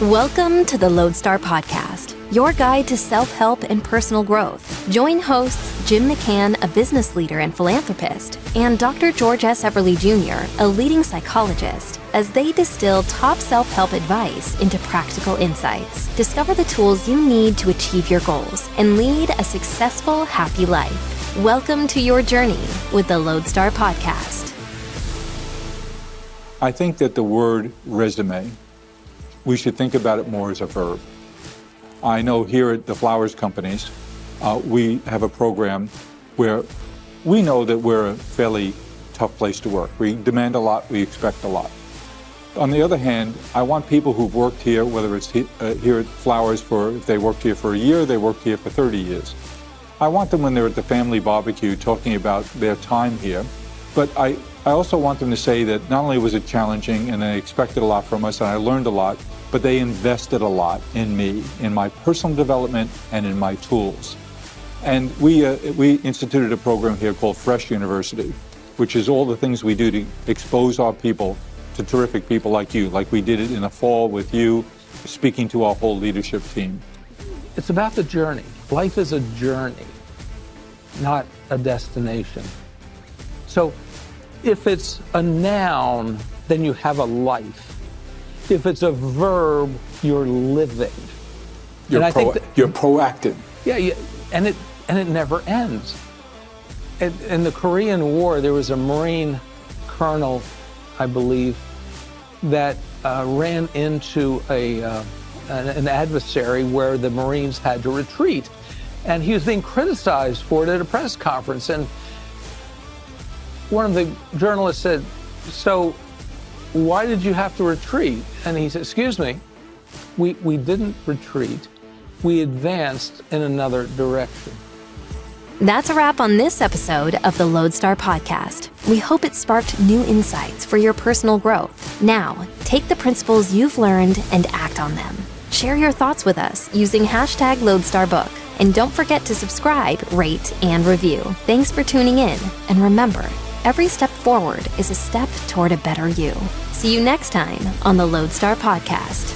Welcome to the Lodestar Podcast, your guide to self-help and personal growth. Join hosts Jim McCann, a business leader and philanthropist, and Dr. George S. Everly Jr., a leading psychologist, as they distill top self-help advice into practical insights. Discover the tools you need to achieve your goals and lead a successful, happy life. Welcome to your journey with the Lodestar Podcast. I think that the word resume, we should think about it more as a verb. I know here at the Flowers Companies, we have a program where we know that we're a fairly tough place to work. We demand a lot, we expect a lot. On the other hand, I want people who've worked here, whether it's here at Flowers if they worked here for a year, they worked here for 30 years. I want them when they're at the family barbecue talking about their time here, but I also want them to say that not only was it challenging and they expected a lot from us and I learned a lot, but they invested a lot in me, in my personal development and in my tools. And we instituted a program here called Fresh University, which is all the things we do to expose our people to terrific people like you, like we did it in the fall with you, speaking to our whole leadership team. It's about the journey. Life is a journey, not a destination. So if it's a noun, then you have a life. If it's a verb, you're living. You're proactive. Yeah, and it never ends. In the Korean War, there was a Marine colonel, I believe, that ran into an adversary where the Marines had to retreat. And he was being criticized for it at a press conference. And one of the journalists said, "So why did you have to retreat?" And he said, "Excuse me, we didn't retreat. We advanced in another direction." That's a wrap on this episode of the Lodestar Podcast. We hope it sparked new insights for your personal growth. Now, take the principles you've learned and act on them. Share your thoughts with us using hashtag LodestarBook. And don't forget to subscribe, rate, and review. Thanks for tuning in. And remember, every step forward is a step toward a better you. See you next time on the Lodestar Podcast.